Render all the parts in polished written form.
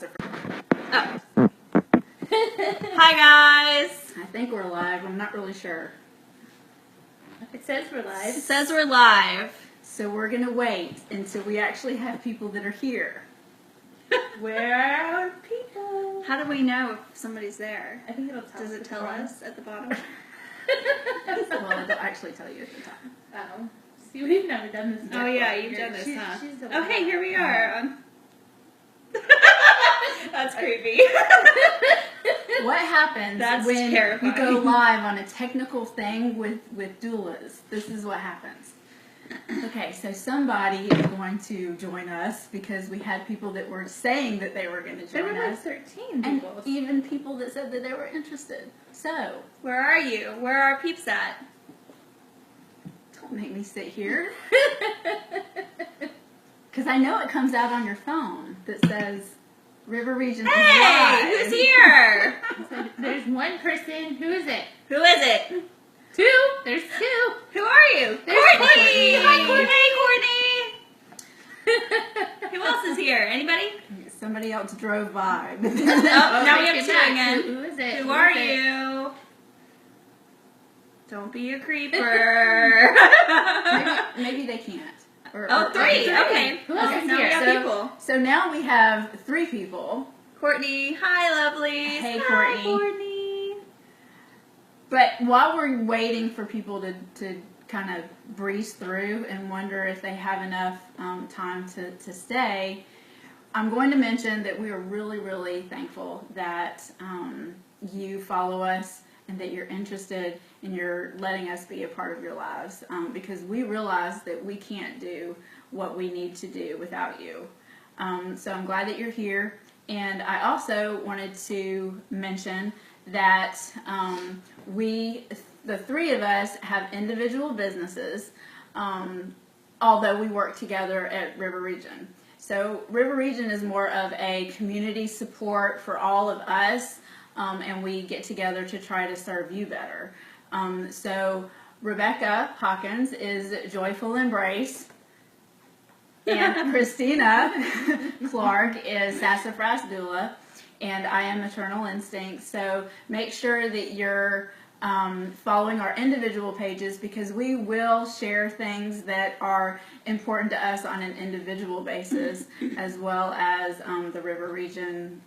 Oh. Hi guys! I think we're live. I'm not really sure. It says we're live. It says we're live. So we're going to wait until we actually have people that are here. Where are our people? How do we know if somebody's there? I think it'll tell Does us. it tell us at the bottom? Well, they'll actually tell you at the time. Oh. See, we've never done this before. Oh yeah, you've done this, huh? She's the Oh one. hey, here we are. That's creepy. What happens That's when terrifying. you go live on a technical thing with doulas? This is what happens. Okay, so somebody is going to join us because we had people that were saying that they were going to There join were like us. 13 And people. even people that said that they were interested. So, Where are you? Where are our peeps at? don't make me sit here. Because I know it comes out on your phone that says River Region is Hey, live. who's here? So there's one person. Who is it? Who is it? Two. There's two. Who are you? There's Courtney! Courtney. Hi, Courtney! Who else is here? Anybody? Somebody else drove by. Oh, now we have Take two it back. again. Who is it? Who are is it? you? Don't be a creeper. maybe they can't. Oh, three. Okay. Who else Okay, is now we here? have So, people. so now we have 3 people. Courtney. Hi, lovelies. Hey, Hi, Courtney. Courtney. But while we're waiting for people to kind of breeze through and wonder if they have enough time to stay, I'm going to mention that we are really, really thankful that you follow us and that you're interested and you're letting us be a part of your lives, because we realize that we can't do what we need to do without you. So I'm glad that you're here. And I also wanted to mention that the 3 of us, have individual businesses, although we work together at River Region. So River Region is more of a community support for all of us, and we get together to try to serve you better. So Rebecca Hawkins is Joyful Embrace, and Christina Clark is Sassafras Doula, and I am Maternal Instinct. So make sure that you're following our individual pages, because we will share things that are important to us on an individual basis, as well as the River Region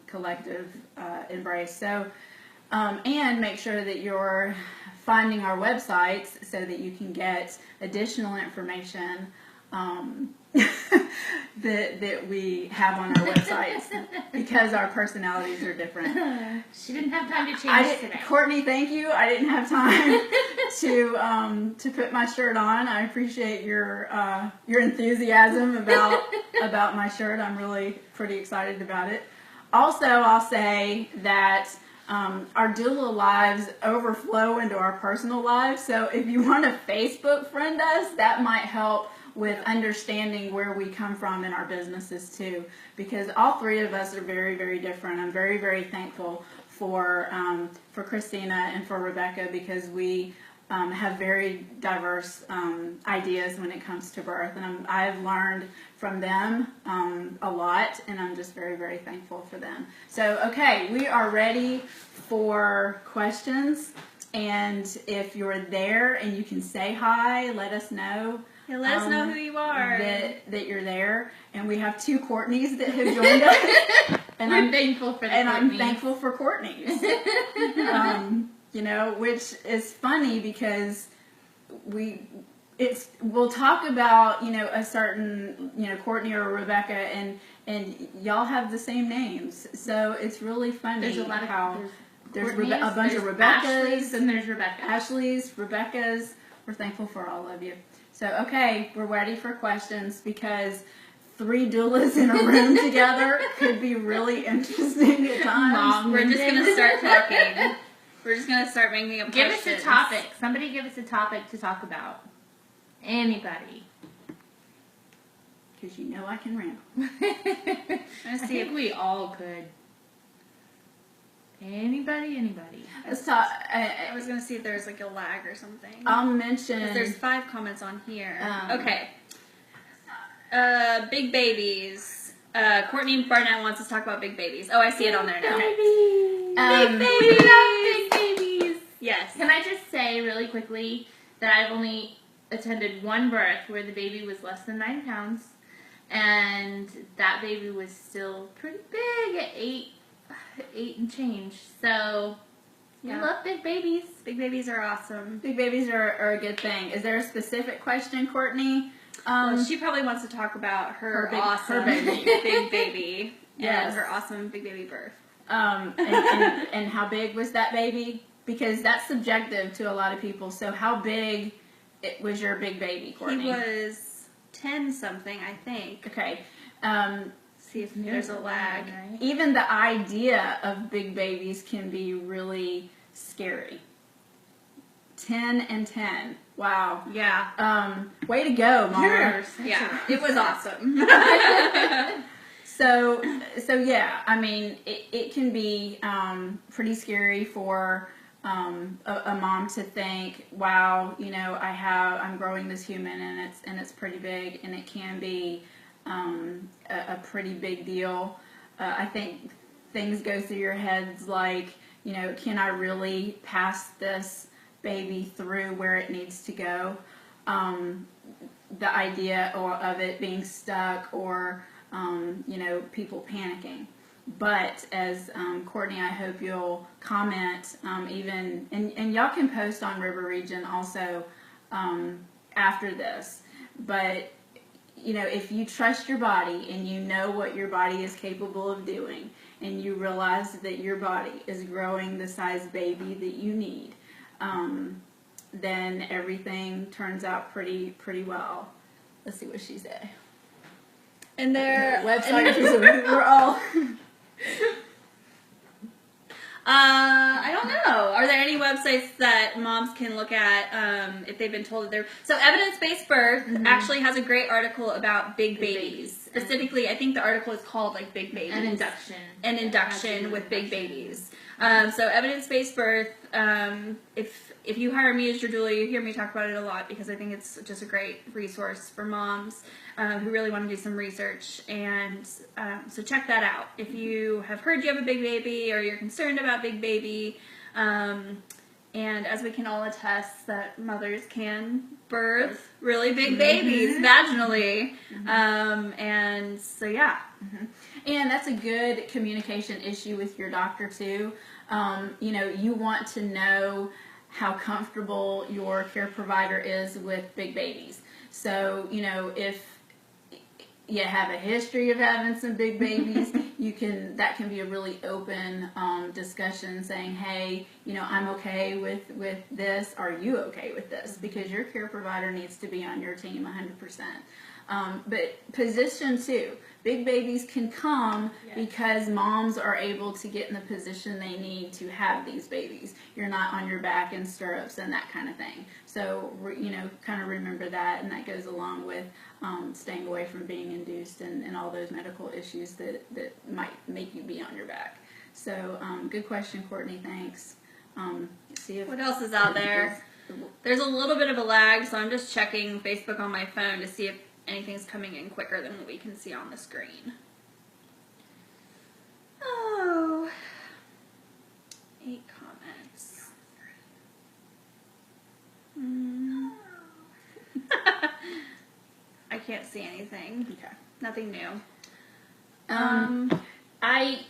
collective embrace. So, and make sure that you're finding our websites so that you can get additional information that we have on our websites, because our personalities are different. She didn't have time to change today. Courtney, thank you. I didn't have time to put my shirt on. I appreciate your enthusiasm about my shirt. I'm really pretty excited about it. Also, I'll say that our doula lives overflow into our personal lives. So if you want to Facebook friend us, that might help with understanding where we come from in our businesses too, because all 3 of us are very, very different. I'm very, very thankful for Christina and for Rebecca, because we have very diverse ideas when it comes to birth, and I've learned from them a lot, and I'm just very, very thankful for them. So, okay, we are ready for questions, and if you're there and you can say hi, let us know. Yeah, let us know who you are. That you're there, and we have 2 Courtneys that have joined us, and I'm thankful for the I'm Courtneys. thankful for Courtneys. You know, which is funny because we'll talk about, you know, a certain, you know, Courtney or Rebecca, and y'all have the same names, so it's really funny. There's a lot of how there's Courtneys, a bunch of there's Rebeccas, Ashleys, and there's Rebecca. Ashley's, Rebecca's. We're thankful for all of you. So, okay, we're ready for questions, because 3 doulas in a room together could be really interesting at times. We're just going to start talking. We're just going to start making up Give questions. us a topic. Somebody give us a topic to talk about. Anybody. Because you know I can ramble. I think we all could. Anybody. Let's talk. I was going to see if there's like a lag or something. I'll mention. 'Cause there's 5 comments on here. Um, Okay. Big babies. Courtney Barnett wants us to talk about big babies. Oh, I see it on there now. Big babies. We love big babies. Yes. Can I just say really quickly that I've only attended one birth where the baby was less than 9 pounds, and that baby was still pretty big at 8 and change. So, we love big babies. Big babies are awesome. Big babies are a good thing. Is there a specific question, Courtney? Well, she probably wants to talk about her awesome baby. big baby. Yes. And her awesome big baby birth. And how big was that baby? Because that's subjective to a lot of people. So how big was your big baby, Courtney? He was 10 something, I think. Okay. See if there's a lag. Even the idea of big babies can be really scary. 10 and 10. Wow. Yeah. Way to go, Mom. Yeah. It was awesome. So yeah, I mean, it can be pretty scary for a mom to think, wow, you know, I'm growing this human and it's pretty big, and it can be a pretty big deal. I think things go through your heads like, you know, can I really pass this baby through where it needs to go? The idea of it being stuck, or you know, people panicking. But as Courtney, I hope you'll comment even, and y'all can post on River Region also after this. But you know, if you trust your body and you know what your body is capable of doing, and you realize that your body is growing the size baby that you need, then everything turns out pretty well. Let's see what she said. And their website is we're all. I don't know. Are there any websites that moms can look at if they've been told that they're... So Evidence-Based Birth actually has a great article about big babies. Specifically, I think the article is called like Big Babies. An induction with big babies. So Evidence-Based Birth, if you hire me as your doula, you hear me talk about it a lot because I think it's just a great resource for moms who really want to do some research. And so check that out. If you have heard you have a big baby, or you're concerned about big baby, and as we can all attest that mothers can birth really big babies vaginally. And so, yeah. And that's a good communication issue with your doctor too. You know, you want to know how comfortable your care provider is with big babies. So, you know, if you have a history of having some big babies, that can be a really open discussion, saying, hey, you know, I'm okay with this. Are you okay with this? Because your care provider needs to be on your team 100%. But position too. Big babies can come because moms are able to get in the position they need to have these babies. You're not on your back in stirrups and that kind of thing. So, you know, kind of remember that, and that goes along with staying away from being induced and all those medical issues that might make you be on your back. So, good question, Courtney. Thanks. See if what else is out there? There's a little bit of a lag, so I'm just checking Facebook on my phone to see if anything's coming in quicker than what we can see on the screen. Oh, 8 comments. I can't see anything. Okay. Nothing new. I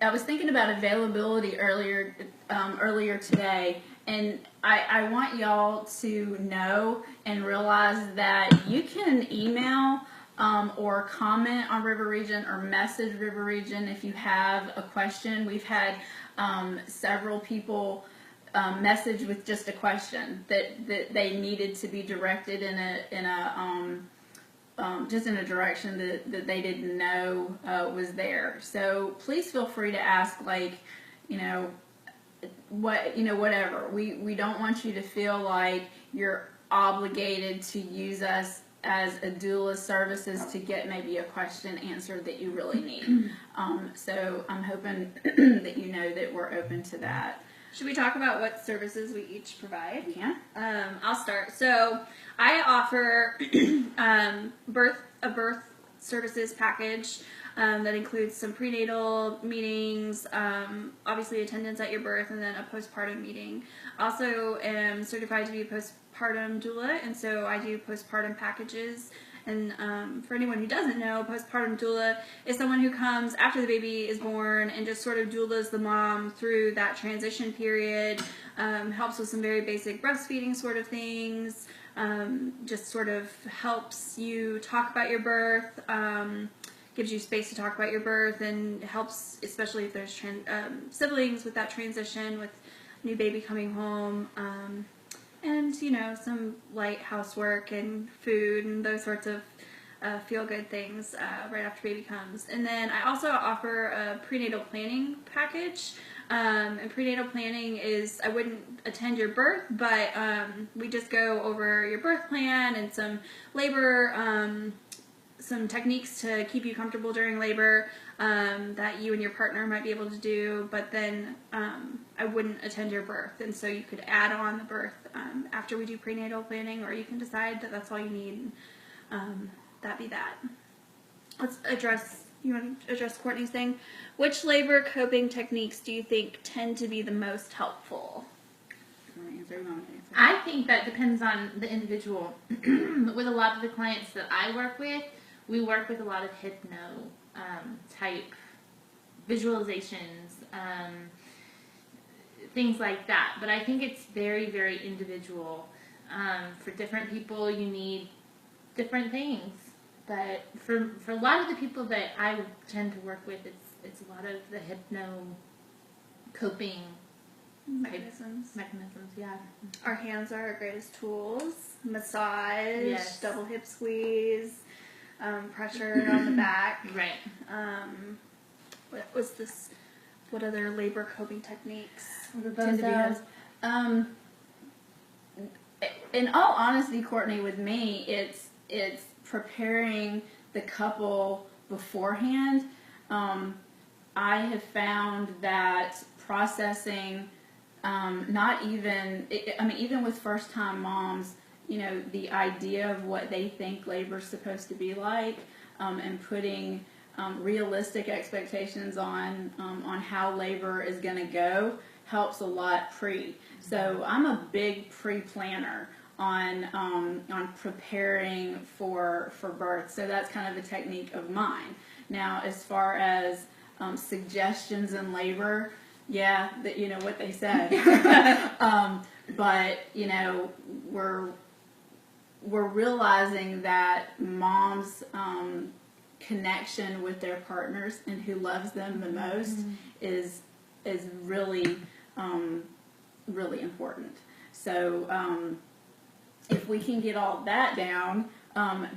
was thinking about availability earlier today, and I want y'all to know and realize that you can email or comment on River Region or message River Region if you have a question. We've had several people message with just a question that they needed to be directed in a just in a direction that they didn't know was there. So please feel free to ask, like, whatever. We don't want you to feel like you're obligated to use us as a doula services to get maybe a question answered that you really need. So I'm hoping that you know that we're open to that. Should we talk about what services we each provide? Yeah. I'll start. So I offer a birth services package that includes some prenatal meetings, obviously attendance at your birth, and then a postpartum meeting. Also am certified to be a postpartum doula, and so I do postpartum packages. And for anyone who doesn't know, postpartum doula is someone who comes after the baby is born and just sort of doulas the mom through that transition period, helps with some very basic breastfeeding sort of things, just sort of helps you talk about your birth, gives you space to talk about your birth, and helps, especially if there's siblings with that transition, with new baby coming home. And, you know, some light housework and food and those sorts of feel-good things right after baby comes. And then I also offer a prenatal planning package. And prenatal planning is, I wouldn't attend your birth, but we just go over your birth plan and some labor, some techniques to keep you comfortable during labor that you and your partner might be able to do, but then I wouldn't attend your birth, and so you could add on the birth after we do prenatal planning, or you can decide that that's all you need, and that be that. Let's address, you want to address Courtney's thing? Which labor coping techniques do you think tend to be the most helpful? You want to answer? You want to answer? I think that depends on the individual. With a lot of the clients that I work with, we work with a lot of hypno type visualizations, things like that. But I think it's very, very individual. For different people, you need different things. But for a lot of the people that I tend to work with, it's a lot of the hypno coping Mechanisms. Yeah. Our hands are our greatest tools. Massage, Yes. double hip squeeze, pressure on the back. Right. What was this? What other labor coping techniques? Tend to be his. In all honesty, Courtney, with me, it's preparing the couple beforehand. I have found that processing, even with first-time moms, you know, the idea of what they think labor's supposed to be like, and putting realistic expectations on how labor is going to go helps a lot pre. So I'm a big pre-planner on preparing for birth. So that's kind of a technique of mine. Now, as far as suggestions in labor, yeah, that, you know what they said. But you know, we're realizing that moms' connection with their partners and who loves them the most is really really important. So if we can get all that down,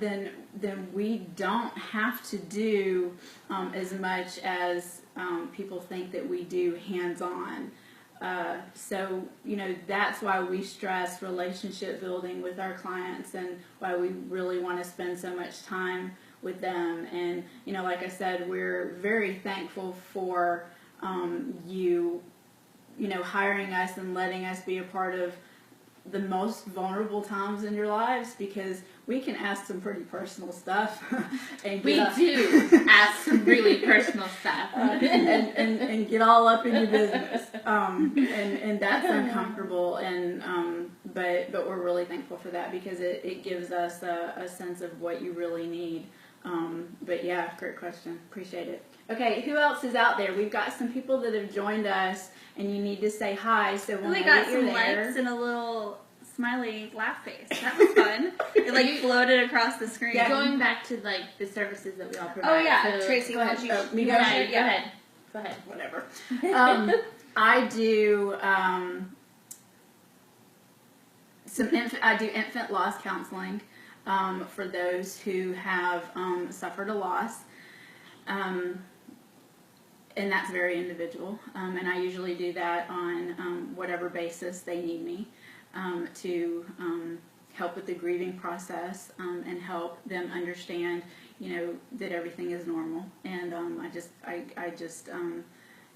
then we don't have to do as much as people think that we do hands-on. So, you know, that's why we stress relationship building with our clients and why we really want to spend so much time with them. And, you know, like I said, we're very thankful for you know, hiring us and letting us be a part of the most vulnerable times in your lives, because we can ask some pretty personal stuff. And We do ask some really personal stuff. and get all up in your business. And that's uncomfortable, and but we're really thankful for that, because it gives us a sense of what you really need. But yeah, great question. Appreciate it. Okay, who else is out there? We've got some people that have joined us, and you need to say hi. So we'll We know got that you're some there. likes and a little smiley laugh face. That was fun. It like floated across the screen. Yeah. Going back to like the services that we all provide. Oh yeah, So, Tracy, why don't you? Oh, me Go go ahead. ahead. Go ahead. Whatever. I do I do infant loss counseling for those who have suffered a loss, and that's very individual. And I usually do that on whatever basis they need me to help with the grieving process and help them understand, you know, that everything is normal. And I just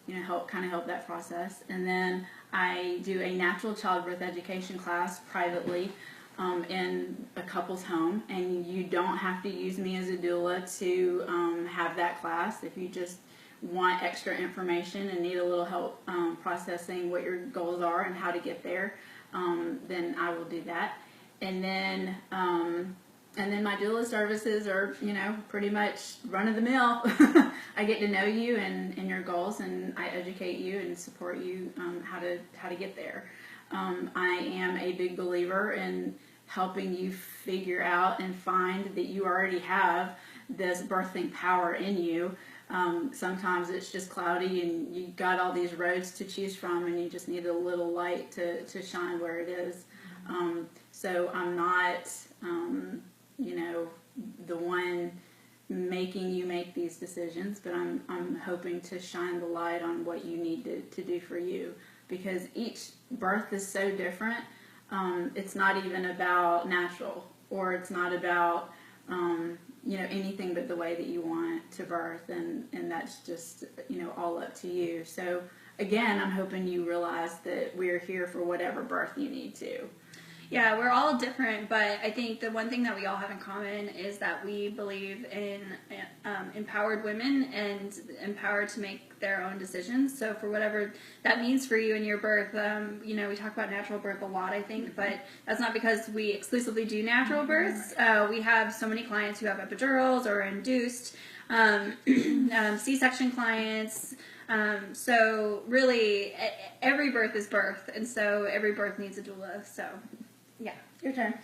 you know, help that process. And then I do a natural childbirth education class privately in a couple's home, and you don't have to use me as a doula to have that class. If you just want extra information and need a little help processing what your goals are and how to get there, then I will do that. And then my doula services are, pretty much run of the mill. I get to know you and your goals, and I educate you and support you how to get there. I am a big believer in helping you figure out and find that you already have this birthing power in you. Sometimes it's just cloudy and you got all these roads to choose from, and you just need a little light to shine where it is. So I'm not, the one making you make these decisions, but I'm hoping to shine the light on what you need to do for you, because each birth is so different. It's not even about natural, or it's not about anything but the way that you want to birth, and that's just all up to you. So again, I'm hoping you realize that we're here for whatever birth you need to. Yeah, we're all different, but I think the one thing that we all have in common is that we believe in empowered women and empowered to make their own decisions. So for whatever that means for you in your birth, we talk about natural birth a lot, I think, but that's not because we exclusively do natural births. We have so many clients who have epidurals or induced, C-section clients. So really, every birth is birth, and so every birth needs a doula. So, yeah, your turn.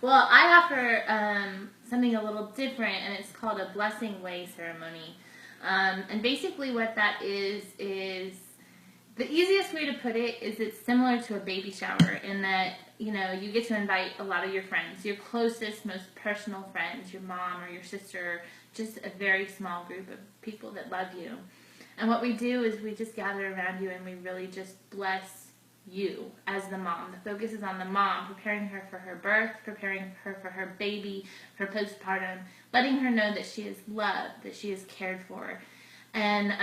Well, I offer something a little different, and it's called a blessing way ceremony. And basically what that is the easiest way to put it is it's similar to a baby shower in that, you get to invite a lot of your friends, your closest, most personal friends, your mom or your sister, just a very small group of people that love you. And what we do is we just gather around you and we really just bless you as the mom. The focus is on the mom, preparing her for her birth, preparing her for her baby, for postpartum, letting her know that she is loved, that she is cared for. And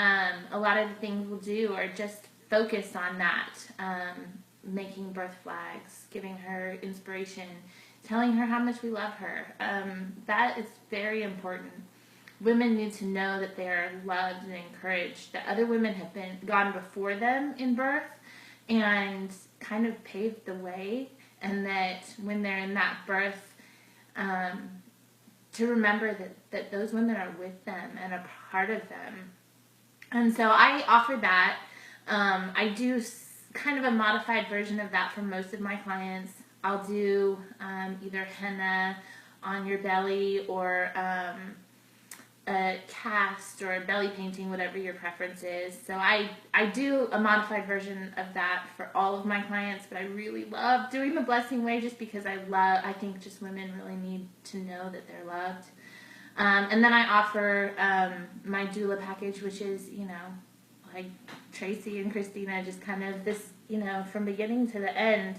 a lot of the things we'll do are just focused on that, making birth flags, giving her inspiration, telling her how much we love her. That is very important. Women need to know that they are loved and encouraged, that other women have gone before them in birth and kind of paved the way, and that when they're in that birth, to remember that those women are with them and a part of them. And so I offer that. I do kind of a modified version of that for most of my clients. I'll do either henna on your belly or a cast or a belly painting, whatever your preference is. So I do a modified version of that for all of my clients, but I really love doing the blessing way just because I think just women really need to know that they're loved. And then I offer my doula package, which is, like Traci and Christina, just kind of this, from beginning to the end.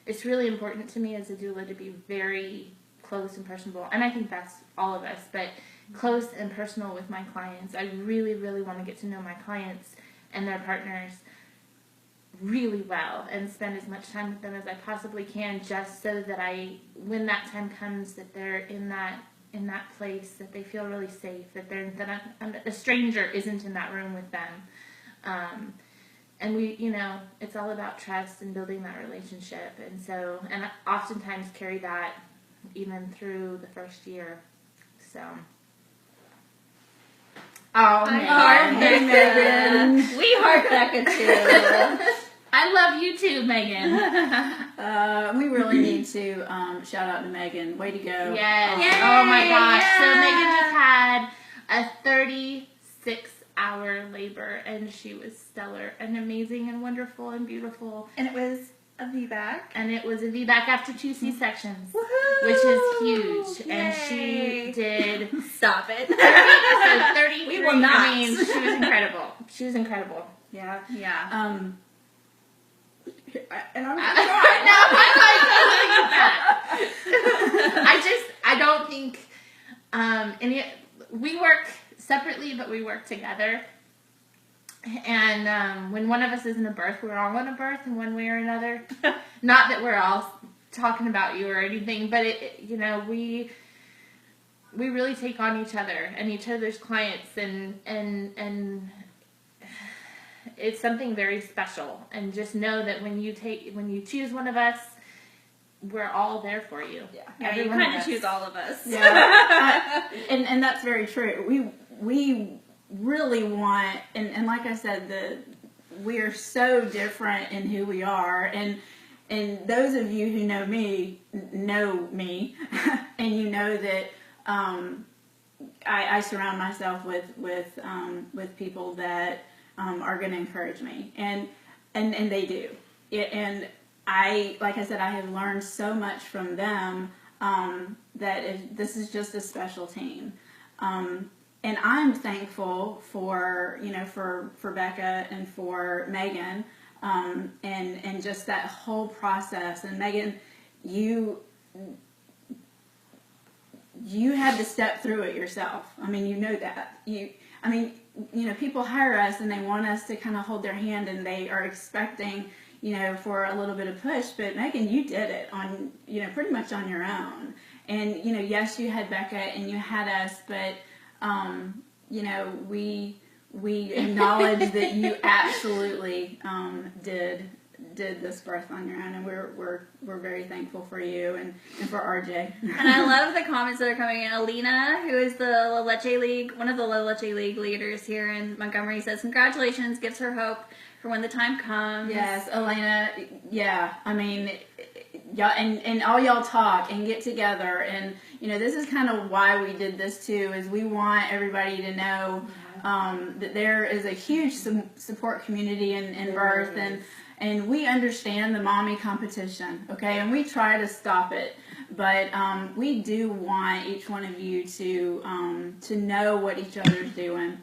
It's really important to me as a doula to be very close and personable, and I think that's all of us, but close and personal with my clients. I really, really want to get to know my clients and their partners really well and spend as much time with them as I possibly can, just so that when that time comes, that they're in that place, that they feel really safe, that a stranger isn't in that room with them. And we, it's all about trust and building that relationship. And I oftentimes carry that even through the first year. So. Oh, Megan. We heart Bekah too. I love you too, Megan. We really need to shout out to Megan. Way to go. Yes. Oh my gosh. Yeah. So Megan just had a 36-hour labor, and she was stellar and amazing and wonderful and beautiful. And it was a VBAC. And it was a VBAC after 2 C-sections, Woohoo! Which is huge. Yay. And she did... Stop it. 33. We will not. I mean, she was incredible. She was incredible. Yeah. Yeah. And I'm I don't think we work separately, but we work together. And when one of us is in a birth, we're all in a birth in one way or another. Not that we're all talking about you or anything, but we really take on each other and each other's clients, and it's something very special. And just know that when you choose one of us, we're all there for you. Yeah, you kind of choose all of us. Yeah, and that's very true. We really want, and like I said, we are so different in who we are, and those of you who know me, and you know that I surround myself with people that are going to encourage me, and they do. And like I said, I have learned so much from them that this is just a special team. And I'm thankful for Bekah and for Megan, and just that whole process. And Megan, you had to step through it yourself. I mean, you know that. People hire us and they want us to kind of hold their hand, and they are expecting, for a little bit of push. But Megan, you did it on, pretty much on your own. And, yes, you had Bekah and you had us, but we acknowledge that you absolutely did this birth on your own, and we're very thankful for you and for RJ. And I love the comments that are coming in. Alina, who is the La Leche League, one of the La Leche League leaders here in Montgomery, says congratulations, gives her hope for when the time comes. Yes, Elena. Yeah, I mean, y'all and all y'all talk and get together, and this is kind of why we did this too. Is we want everybody to know that there is a huge support community in birth, and we understand the mommy competition, okay, and we try to stop it, but we do want each one of you to know what each other's doing,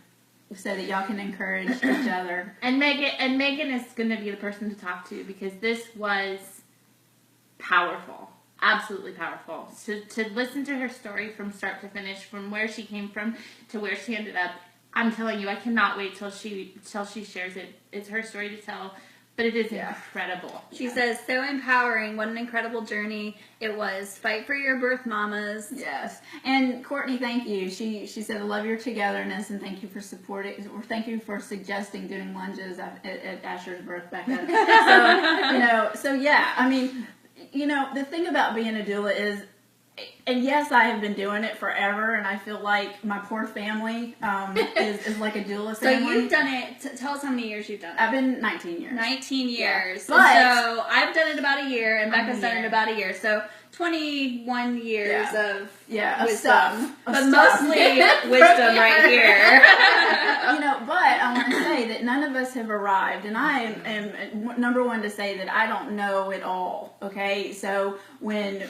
so that y'all can encourage each other. And Megan is going to be the person to talk to, because this was powerful, absolutely powerful. To listen to her story from start to finish, from where she came from to where she ended up. I'm telling you, I cannot wait till she shares it. It's her story to tell, but it is incredible. She says, so empowering. What an incredible journey it was. Fight for your birth, mamas. Yes. And Courtney, thank you. She said, I love your togetherness, and thank you for supporting, or thank you for suggesting doing lunges at Asher's birth, Bekah. So yeah, I mean, the thing about being a doula is, and yes, I have been doing it forever, and I feel like my poor family is like a doula family. So you've done it. Tell us how many years you've done it. I've been 19 years. 19 years. Yeah. But, so I've done it about a year, and Becca's done it about a year. So 21 years of wisdom. Stuff. But mostly wisdom right here. But I want to say that none of us have arrived, and I am number one to say that I don't know it all. Okay, so when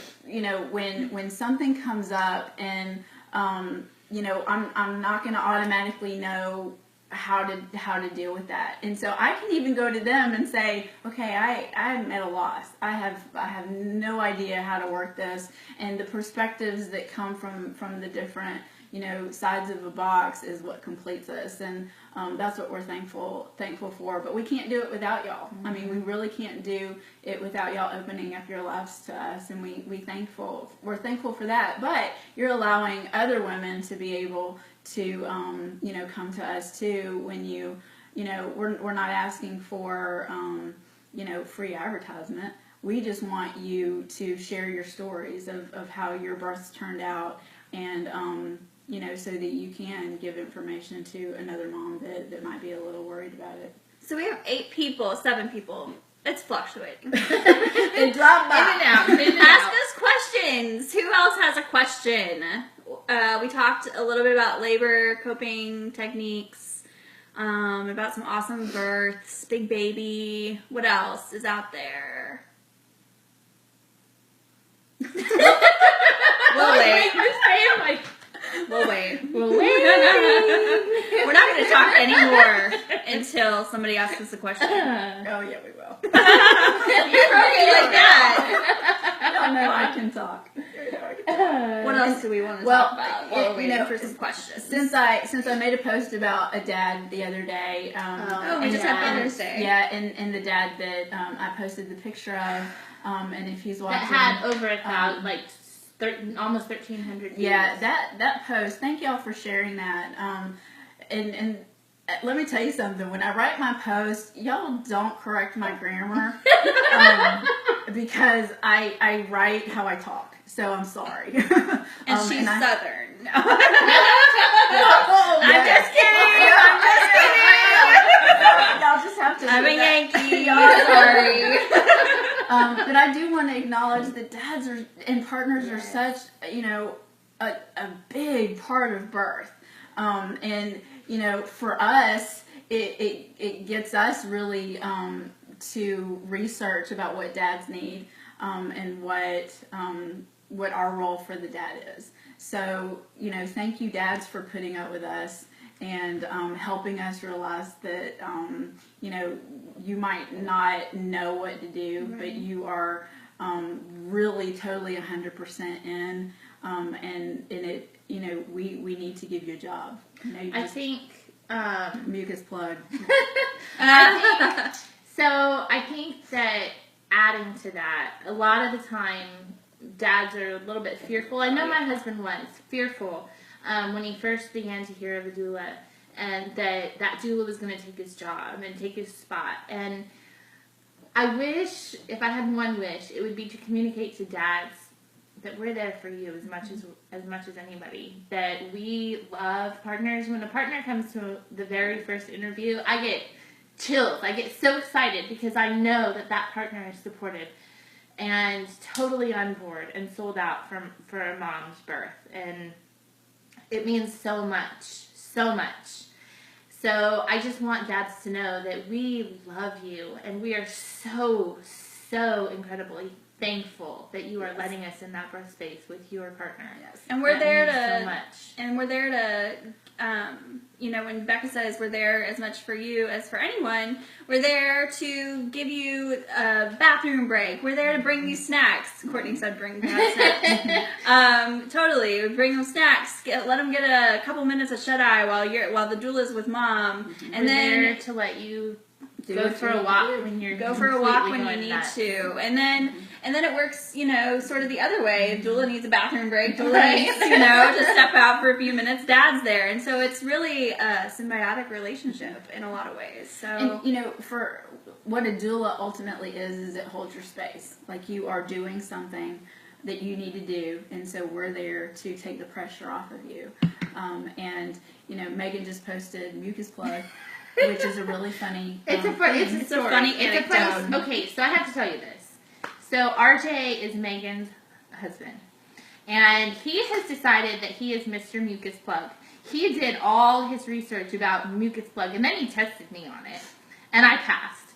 something comes up, and I'm not going to automatically know how to deal with that, and so I can even go to them and say, okay, I'm at a loss. I have no idea how to work this, and the perspectives that come from the different sides of a box is what completes us, and that's what we're thankful for. But we can't do it without y'all. Mm-hmm. I mean, we really can't do it without y'all opening up your lives to us, and we're thankful for that. But you're allowing other women to be able to come to us too, when we're not asking for free advertisement. We just want you to share your stories of how your births turned out, and so that you can give information to another mom that might be a little worried about it. So we have 7 people. It's fluctuating. It dropped by. Ask us questions. Who else has a question? We talked a little bit about labor coping techniques, about some awesome births, big baby. What else is out there? We'll wait. We'll wait. We're not going to talk anymore until somebody asks us a question. Oh, yeah, we will. You're okay like that. I don't know. I can talk. What else do we want to talk about while we're waiting for some questions? Since I made a post about a dad the other day. We just had Father's Day. Yeah, and the dad that I posted the picture of, and if he's watching, that had over 1,000, like almost 1,300 views. Yeah, that post. Thank y'all for sharing that. And let me tell you something. When I write my post, y'all don't correct my grammar because I write how I talk. So I'm sorry. And she's Southern. No. I'm Yeah. just kidding. I'm just kidding. Y'all just have to. I'm a Yankee. Sorry. But I do want to acknowledge that dads and partners are such, a big part of birth. And, for us, it gets us really to research about what dads need and what our role for the dad is. So, thank you, dads, for putting up with us and helping us realize that, you might not know what to do, right, but you are really totally 100% in, and it, we need to give you a job. I think mucus plug. I think that adding to that, a lot of the time, dads are a little bit fearful. I know my husband was fearful when he first began to hear of a doula, and that doula was going to take his job and take his spot. And I wish, if I had one wish, it would be to communicate to dads that we're there for you as much as anybody. That we love partners. When a partner comes to the very first interview, I get chills. I get so excited because I know that partner is supportive and totally on board and sold out for a mom's birth. And it means so much, so much. So I just want dads to know that we love you and we are so, so incredibly thankful that you are letting us in that birth space with your partner. Yes. And we're there to, so much. And we're there to, when Bekah says we're there as much for you as for anyone, we're there to give you a bathroom break. We're there to bring you snacks. Courtney said bring snacks. Totally. We bring them snacks. Let them get a couple minutes of shut-eye while the doula's with mom. Mm-hmm. And we're then there to let you go for a walk when you're go for a walk when you going need nuts. to, and then it works, sort of the other way. If doula needs a bathroom break, doula needs, to step out for a few minutes. Dad's there, and so it's really a symbiotic relationship in a lot of ways. So, and, for what a doula ultimately is it holds your space. Like you are doing something that you need to do, and so we're there to take the pressure off of you. And Megan just posted mucus plug. Which is a really funny. It's a funny anecdote. Okay, so I have to tell you this. So RJ is Megan's husband, and he has decided that he is Mr. Mucus Plug. He did all his research about mucus plug, and then he tested me on it, and I passed.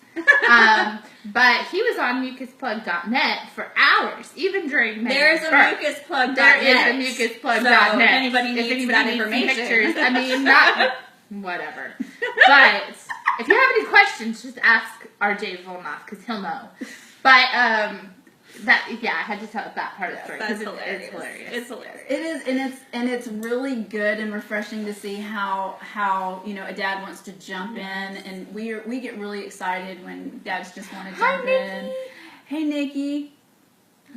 But he was on mucusplug.net for hours, even during Megan's birth. There's a mucusplug.net. There is a mucusplug.net. So if anybody needs that information. Pictures, I mean, not whatever. But if you have any questions, just ask RJ Volnoff because he'll know. But I had to tell that part of the story. That's hilarious. It's hilarious. It's hilarious. It is, and it's really good and refreshing to see how a dad wants to jump in, and we get really excited when dads just want to jump in. Hey, Nikki.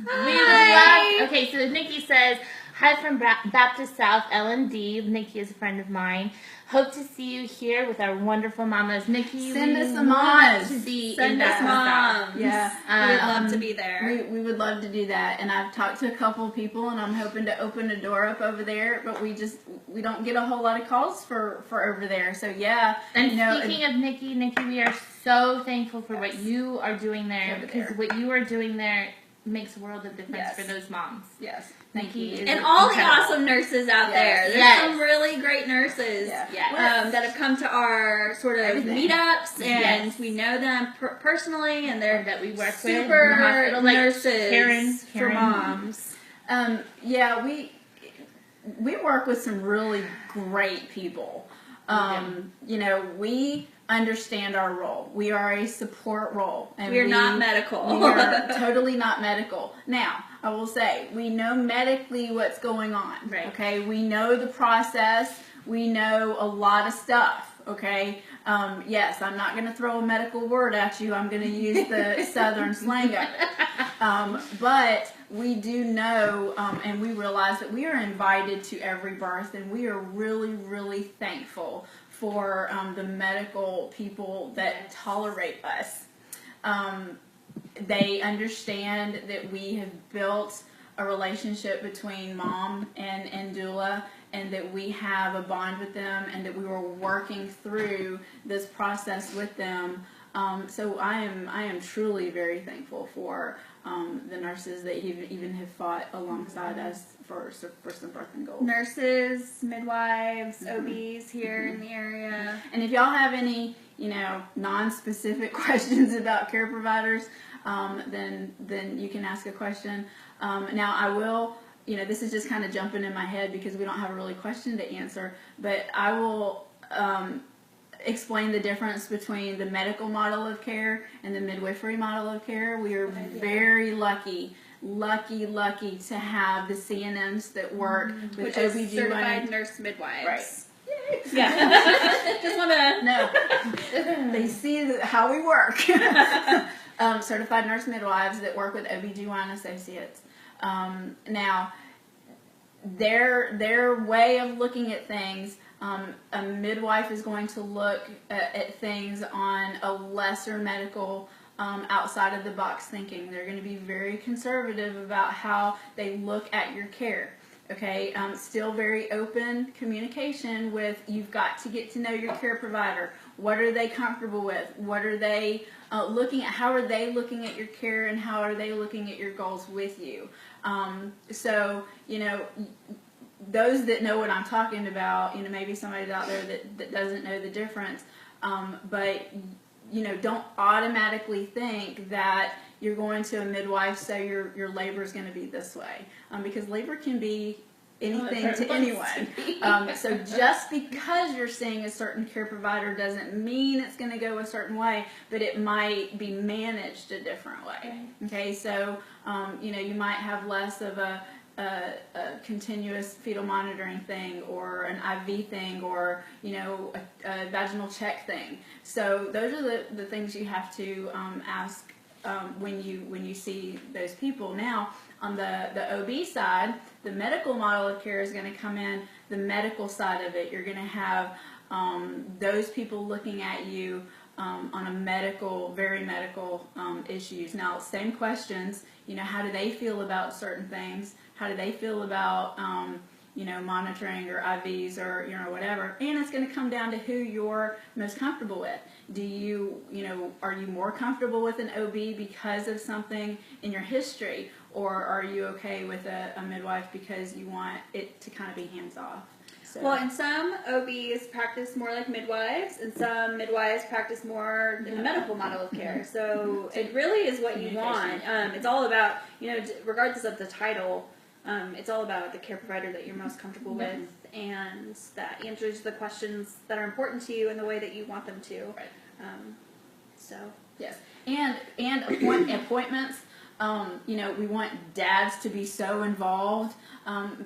Okay, so Nikki says, hi from Baptist South, L&D. Nikki is a friend of mine. Hope to see you here with our wonderful mamas. Nikki, send us some want moms. to be Send in us Baptist South. moms. Yeah, We'd love to be there. We would love to do that, and I've talked to a couple of people, and I'm hoping to open a door up over there. But we don't get a whole lot of calls for over there. So yeah. And speaking of Nikki, we are so thankful for what you are doing there because what you are doing there makes a world of difference for those moms. Yes. Thank you. And all the awesome nurses out there. There's some really great nurses that have come to our sort of meetups, and we know them personally, and they're that we work super with in the hospital, like nurses Karen. for moms. We work with some really great people. We understand our role. We are a support role. And we are not medical. We are totally not medical. Now, I will say, we know medically what's going on. Right. Okay, we know the process. We know a lot of stuff. Okay. Yes, I'm not going to throw a medical word at you. I'm going to use the Southern slang of it. But we do know, and we realize that we are invited to every birth, and we are really, really thankful for the medical people that tolerate us. They understand that we have built a relationship between mom and doula, and that we have a bond with them, and that we were working through this process with them. So I am truly very thankful for the nurses that even have fought alongside us for some birth and goals. Nurses, midwives, OBs here in the area. And if y'all have any, non-specific questions about care providers, then you can ask a question. Now I will, this is just kind of jumping in my head because we don't have a really question to answer, but I will explain the difference between the medical model of care and the midwifery model of care. We are very lucky to have the CNMs that work with Which OBGYN. is certified nurse midwives. Right. Yeah. Just want to... No. They see how we work. Certified nurse midwives that work with OBGYN associates. Now, their way of looking at things, a midwife is going to look at things on a lesser medical, outside of the box thinking. They're going to be very conservative about how they look at your care. Okay, still very open communication with, you've got to get to know your care provider. What are they comfortable with? What are they looking at? How are they looking at your care, and how are they looking at your goals with you? So, those that know what I'm talking about, maybe somebody's out there that doesn't know the difference, but, don't automatically think that you're going to a midwife, so your labor is going to be this way, because labor can be anything to anyone. So just because you're seeing a certain care provider doesn't mean it's going to go a certain way, but it might be managed a different way. Okay, so you might have less of a continuous fetal monitoring thing, or an IV thing, or a vaginal check thing. So those are the things you have to ask when you see those people. Now, on the OB side, the medical model of care is going to come in. The medical side of it, you're going to have those people looking at you on a very medical issues. Now, same questions. How do they feel about certain things? How do they feel about monitoring or IVs or whatever? And it's going to come down to who you're most comfortable with. Do you are you more comfortable with an OB because of something in your history, or are you okay with a midwife because you want it to kind of be hands off? So. Well, and some OBs practice more like midwives, and some midwives practice more in the medical model of care. So it really is what you want. It's all about, regardless of the title, it's all about the care provider that you're most comfortable with, and that answers the questions that are important to you in the way that you want them to. Right. So yes, and appointments. We want dads to be so involved.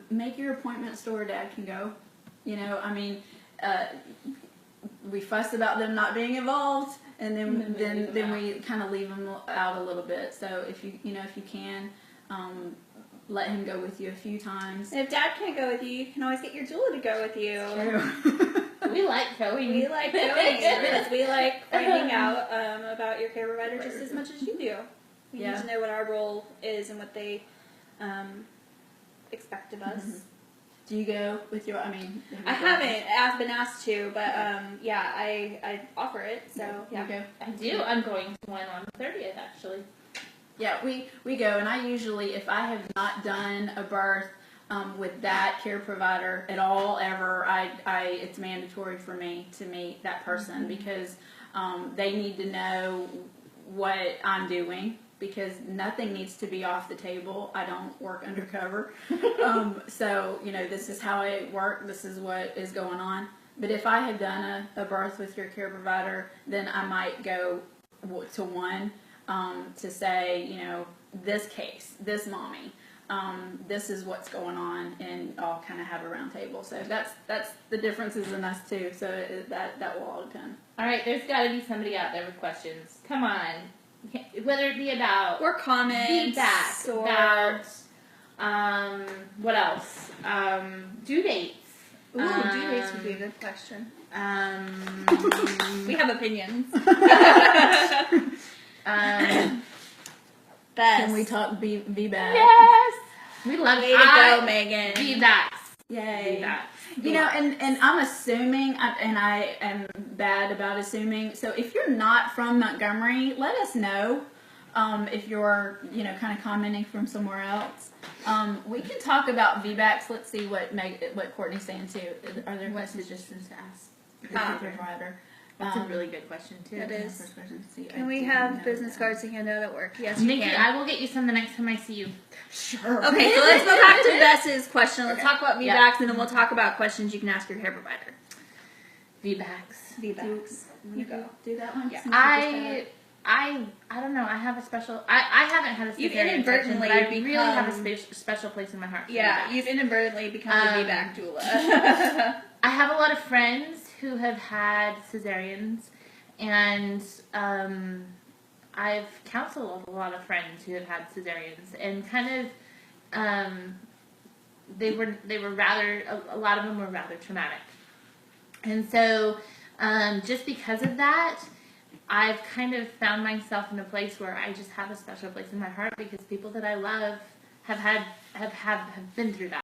Make your appointments to where dad can go. We fuss about them not being involved, and then we kind of leave them out a little bit. So if you can, let him go with you a few times. And if dad can't go with you, you can always get your doula to go with you. True. We like going. We like going because we like finding out about your care provider just as much as you do. We need to know what our role is and what they expect of us. Mm-hmm. Do you go with your? I haven't. I've been asked to, but I offer it. So You go. I do. I'm going to one on the 30th, actually. Yeah, we go, and I usually, if I have not done a birth with that care provider at all ever, it's mandatory for me to meet that person, because they need to know what I'm doing, because nothing needs to be off the table. I don't work undercover. So, this is how I work. This is what is going on. But if I had done a birth with your care provider, then I might go to one to say, this case, this mommy, this is what's going on, and all kind of have a round table. So that's the differences in us too. So that will all depend. All right, there's got to be somebody out there with questions. Come on, whether it be about Or comments. feedback, Or about what else? Due dates. Ooh, due dates would be a good question. We have opinions. Best. Can we talk VBAC? Yes, we love Way to go, Megan. Feedbacks. Yay. Feedbacks. You know, and I'm assuming, and I am bad about assuming. So if you're not from Montgomery, let us know. If you're, kind of commenting from somewhere else, we can talk about VBACs. Let's see what Courtney's saying too. Are there What questions suggestions to ask? the provider? That's a really good question too. It is. First question. See, Can I we didn't have know business that. cards to hand out at work? Yes, you Nikki, can. I will get you some the next time I see you. Sure. Okay, so let's go back to Bess's question. Let's talk about VBACs, Yeah. and then we'll talk about questions you can ask your care provider. VBACs. VBACs. You go. Do that one. Yeah. I don't know. I have a special. I haven't had a You've cesarean section, inadvertently but I really have a become- special place in my heart. For Yeah, VBACs. you've inadvertently become a VBAC doula. I have a lot of friends who have had cesareans, and I've counseled a lot of friends who have had cesareans, and kind of they were rather a lot of them were rather traumatic, and so just because of that, I've kind of found myself in a place where I just have a special place in my heart because people that I love have been through that.